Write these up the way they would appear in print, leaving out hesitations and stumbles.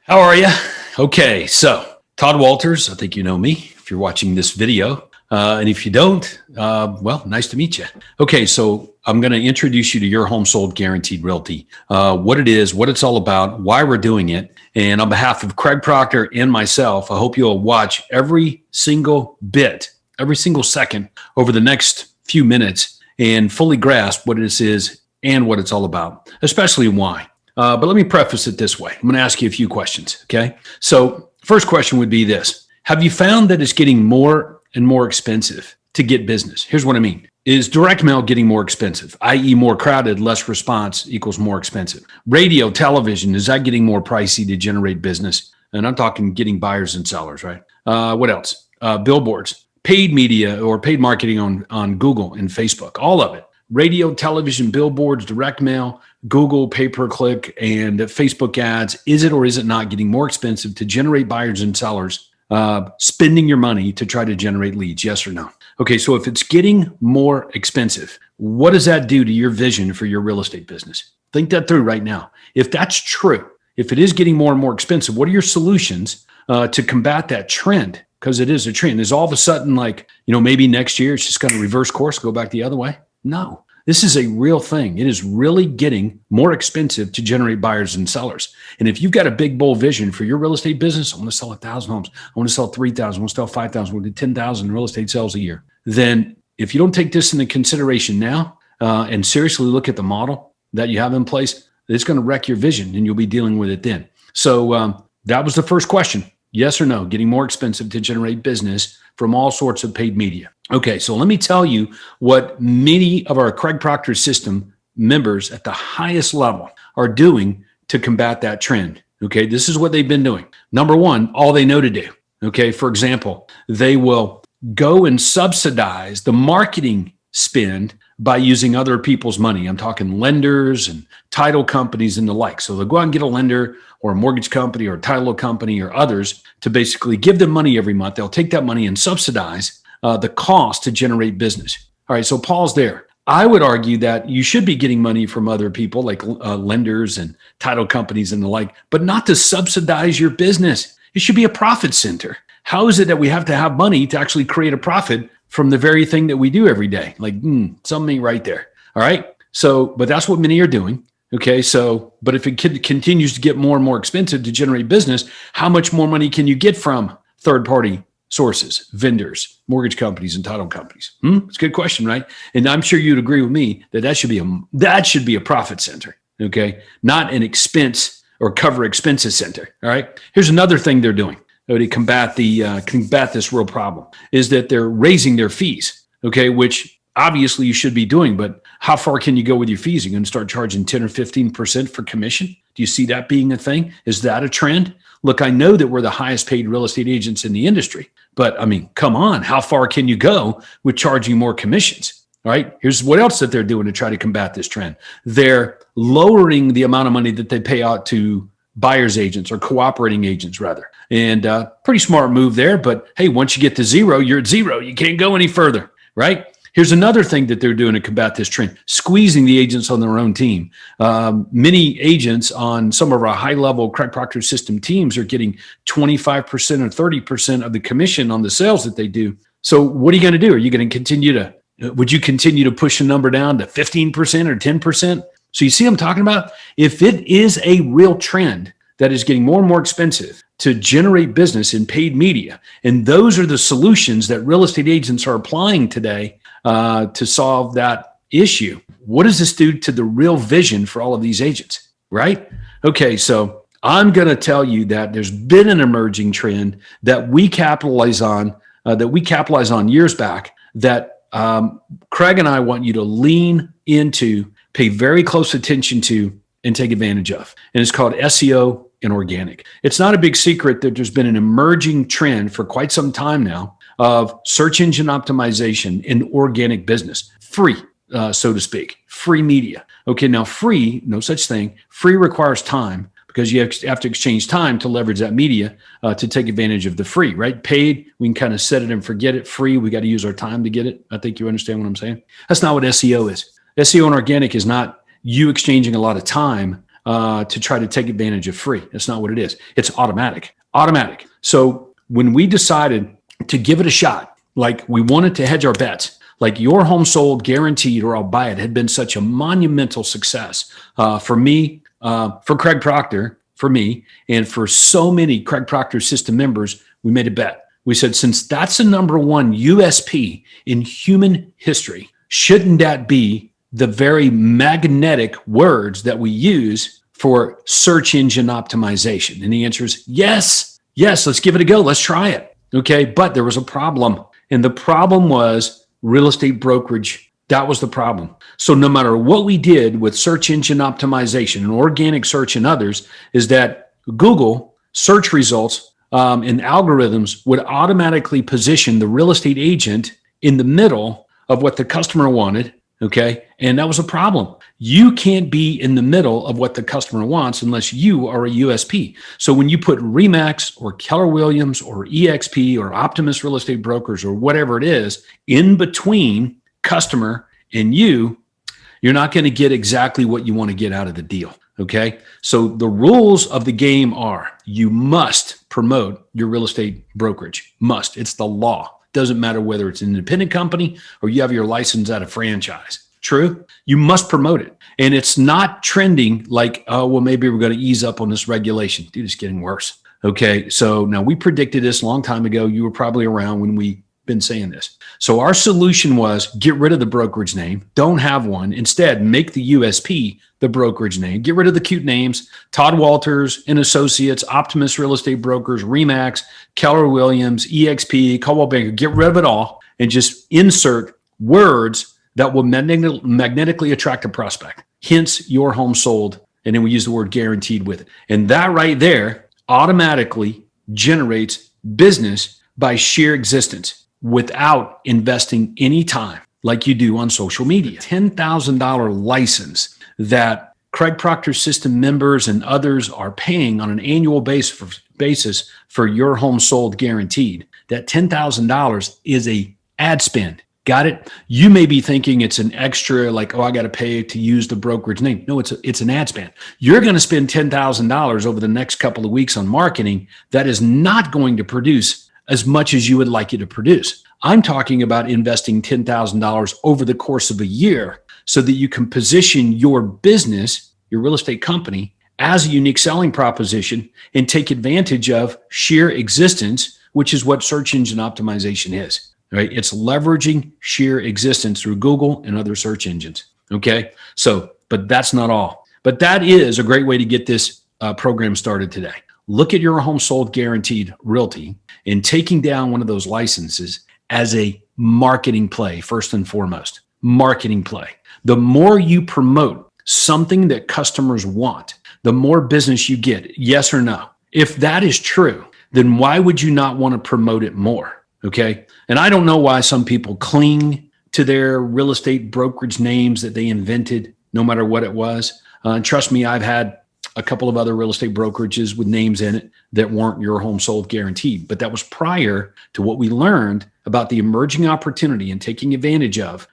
How are you? Okay, so Todd Walters, I think you know me if you're watching this video. And if you don't, well, nice to meet you. Okay, so I'm going to introduce you to Your Home Sold Guaranteed Realty, what it is, what it's all about, why we're doing it. And on behalf of Craig Proctor and myself, I hope you'll watch every single bit, every single second over the next few minutes and fully grasp what this is and what it's all about, especially why. But let me preface it this way. I'm going to ask you a few questions, okay? So first question would be this. Have you found that it's getting more and more expensive to get business? Here's what I mean. Is direct mail getting more expensive, i.e. more crowded, less response equals more expensive? Radio, television, is that getting more pricey to generate business? And I'm talking getting buyers and sellers, right? What else? Billboards, paid media or paid marketing on Google and Facebook, all of it. Radio, television, billboards, direct mail, Google, pay-per-click, and Facebook ads. Is it or is it not getting more expensive to generate buyers and sellers, spending your money to try to generate leads? Yes or no? Okay, so if it's getting more expensive, what does that do to your vision for your real estate business? Think that through right now. If that's true, if it is getting more and more expensive, what are your solutions to combat that trend? Because it is a trend. Is all of a sudden like, maybe next year it's just going to reverse course, go back the other way? No, this is a real thing. It is really getting more expensive to generate buyers and sellers. And if you've got a big, bold vision for your real estate business, I want to sell 1,000 homes. I want to sell 3,000. I want to sell 5,000. I want to do 10,000 real estate sales a year. Then if you don't take this into consideration now and seriously look at the model that you have in place, it's going to wreck your vision and you'll be dealing with it then. So that was the first question. Yes or no, getting more expensive to generate business from all sorts of paid media. Okay, so let me tell you what many of our Craig Proctor system members at the highest level are doing to combat that trend. Okay, this is what they've been doing. Number one, all they know to do. Okay, for example, they will go and subsidize the marketing spend by using other people's money. I'm talking lenders and title companies and the like. So they'll go out and get a lender or a mortgage company or a title company or others to basically give them money every month. They'll take that money and subsidize the cost to generate business. All right, so pause there. I would argue that you should be getting money from other people like lenders and title companies and the like, but not to subsidize your business. It should be a profit center. How is it that we have to have money to actually create a profit from the very thing that we do every day? Like, something right there. All right. So, but that's what many are doing. Okay. So, but if it continues to get more and more expensive to generate business, how much more money can you get from third-party sources, vendors, mortgage companies, and title companies? It's a good question, right? And I'm sure you'd agree with me that that should be a profit center. Okay. Not an expense or cover expenses center. All right. Here's another thing they're doing to combat this real problem is that they're raising their fees, okay, which obviously you should be doing, but how far can you go with your fees? You're going to start charging 10 or 15% for commission? Do you see that being a thing? Is that a trend? Look, I know that we're the highest paid real estate agents in the industry, but I mean, come on, how far can you go with charging more commissions? All right, here's what else that they're doing to try to combat this trend. They're lowering the amount of money that they pay out to buyer's agents or cooperating agents rather. And pretty smart move there. But hey, once you get to zero, you're at zero. You can't go any further, right? Here's another thing that they're doing to combat this trend, squeezing the agents on their own team. Many agents on some of our high-level Craig Proctor system teams are getting 25% or 30% of the commission on the sales that they do. So what are you going to do? Are you going to would you continue to push the number down to 15% or 10%? So you see what I'm talking about? If it is a real trend that is getting more and more expensive to generate business in paid media, and those are the solutions that real estate agents are applying today to solve that issue, what does this do to the real vision for all of these agents, right? Okay, so I'm going to tell you that there's been an emerging trend that we capitalize on years back that Craig and I want you to lean into, pay very close attention to, and take advantage of. And it's called SEO and organic. It's not a big secret that there's been an emerging trend for quite some time now of search engine optimization in organic business, free, so to speak, free media. Okay, now free, no such thing. Free requires time because you have to exchange time to leverage that media to take advantage of the free, right? Paid, we can kind of set it and forget it. Free, we got to use our time to get it. I think you understand what I'm saying. That's not what SEO is. SEO and organic is not you exchanging a lot of time to try to take advantage of free. That's not what it is. It's automatic. Automatic. So when we decided to give it a shot, like we wanted to hedge our bets, like Your Home Sold Guaranteed or I'll Buy It had been such a monumental success for me, for Craig Proctor, for me, and for so many Craig Proctor system members. We made a bet. We said, since that's the number one USP in human history, shouldn't that be the very magnetic words that we use for search engine optimization? And the answer is yes. Yes, let's give it a go. Let's try it. Okay. But there was a problem. And the problem was real estate brokerage. That was the problem. So no matter what we did with search engine optimization and organic search and others, is that Google search results and algorithms would automatically position the real estate agent in the middle of what the customer wanted. Okay. And that was a problem. You can't be in the middle of what the customer wants unless you are a USP. So when you put Remax or Keller Williams or EXP or Optimus Real Estate Brokers or whatever it is in between customer and you're not going to get exactly what you want to get out of the deal. Okay. So the rules of the game are you must promote your real estate brokerage. Must. It's the law. Doesn't matter whether it's an independent company or you have your license at a franchise. True? You must promote it. And it's not trending like, oh, well, maybe we're going to ease up on this regulation. Dude, it's getting worse. Okay. So now we predicted this a long time ago. You were probably around when we been saying this. So our solution was get rid of the brokerage name. Don't have one. Instead, make the USP the brokerage name. Get rid of the cute names. Todd Walters and Associates, Optimus Real Estate Brokers, Remax, Keller Williams, EXP, Coldwell Banker. Get rid of it all and just insert words that will magnetically attract a prospect. Hence, Your Home Sold. And then we use the word guaranteed with it. And that right there automatically generates business by sheer existence without investing any time like you do on social media. $10,000 license that Craig Proctor system members and others are paying on an annual basis for Your Home Sold Guaranteed. That $10,000 is a ad spend. Got it? You may be thinking it's an extra, like, oh, I got to pay to use the brokerage name. No, it's an ad spend. You're going to spend $10,000 over the next couple of weeks on marketing that is not going to produce as much as you would like it to produce. I'm talking about investing $10,000 over the course of a year so that you can position your business, your real estate company, as a unique selling proposition and take advantage of sheer existence, which is what search engine optimization is, right? It's leveraging sheer existence through Google and other search engines, okay? So, but that's not all. But that is a great way to get this program started today. Look at Your Home Sold Guaranteed Realty and taking down one of those licenses as a marketing play, first and foremost. Marketing play. The more you promote something that customers want, the more business you get, yes or no. If that is true, then why would you not want to promote it more? Okay. And I don't know why some people cling to their real estate brokerage names that they invented, no matter what it was. And trust me, I've had a couple of other real estate brokerages with names in it that weren't Your Home Sold Guaranteed. But that was prior to what we learned about the emerging opportunity and taking advantage of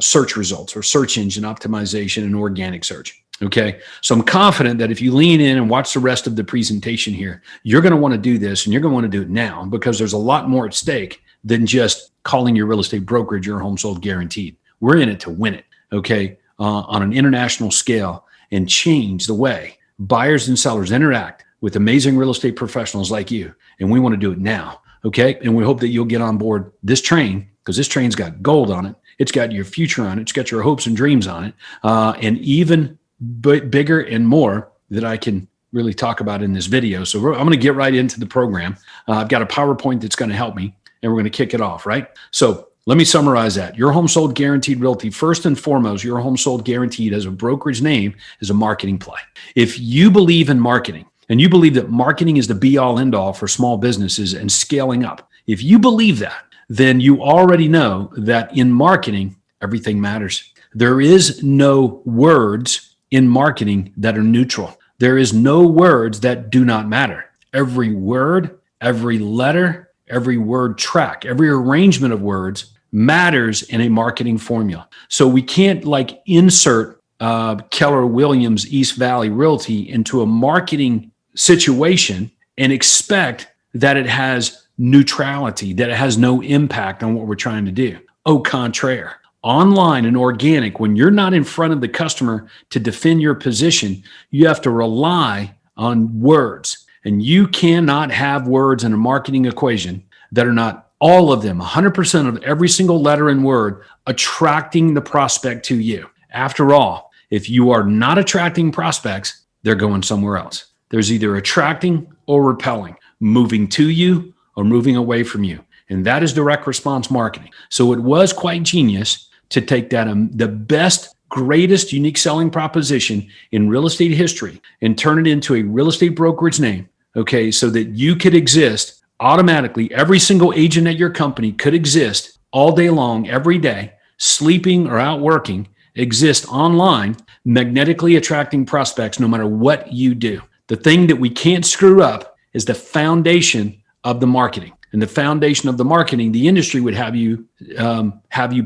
search results or search engine optimization and organic search. Okay. So I'm confident that if you lean in and watch the rest of the presentation here, you're going to want to do this and you're going to want to do it now because there's a lot more at stake than just calling your real estate brokerage Your Home Sold Guaranteed. We're in it to win it. Okay. On an international scale and change the way buyers and sellers interact with amazing real estate professionals like you. And we want to do it now. Okay. And we hope that you'll get on board this train because this train's got gold on it. It's got your future on it. It's got your hopes and dreams on it. And even bigger and more that I can really talk about in this video. So I'm going to get right into the program. I've got a PowerPoint that's going to help me and we're going to kick it off, right? So let me summarize that. Your Home Sold Guaranteed Realty, first and foremost, Your Home Sold Guaranteed as a brokerage name is a marketing play. If you believe in marketing and you believe that marketing is the be all end all for small businesses and scaling up, if you believe that, then you already know that in marketing, everything matters. There is no words in marketing that are neutral. There is no words that do not matter. Every word, every letter, every word track, every arrangement of words matters in a marketing formula. So we can't like insert Keller Williams East Valley Realty into a marketing situation and expect that it has neutrality, that it has no impact on what we're trying to do. Au contraire. Online and organic, when you're not in front of the customer to defend your position, you have to rely on words. And you cannot have words in a marketing equation that are not all of them, 100% of every single letter and word, attracting the prospect to you. After all, if you are not attracting prospects, they're going somewhere else. There's either attracting or repelling, moving to you or moving away from you. And that is direct response marketing. So it was quite genius to take that, the best, greatest unique selling proposition in real estate history and turn it into a real estate brokerage name, okay, so that you could exist automatically. Every single agent at your company could exist all day long, every day, sleeping or out working, exist online, magnetically attracting prospects no matter what you do. The thing that we can't screw up is the foundation of the marketing. And the foundation of the marketing, the industry would have you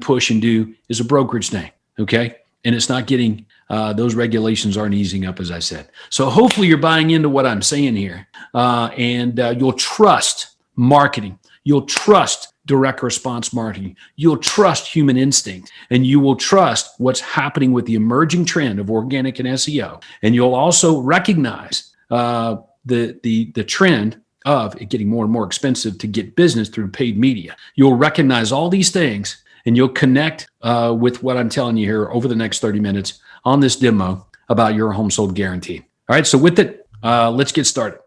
push and do is a brokerage name, okay? And it's not getting, those regulations aren't easing up, as I said. So hopefully you're buying into what I'm saying here. And you'll trust marketing. You'll trust direct response marketing. You'll trust human instinct. And you will trust what's happening with the emerging trend of organic and SEO. And you'll also recognize the trend of it getting more and more expensive to get business through paid media. You'll recognize all these things and you'll connect with what I'm telling you here over the next 30 minutes on this demo about your home sold guarantee. All right, so with it, let's get started.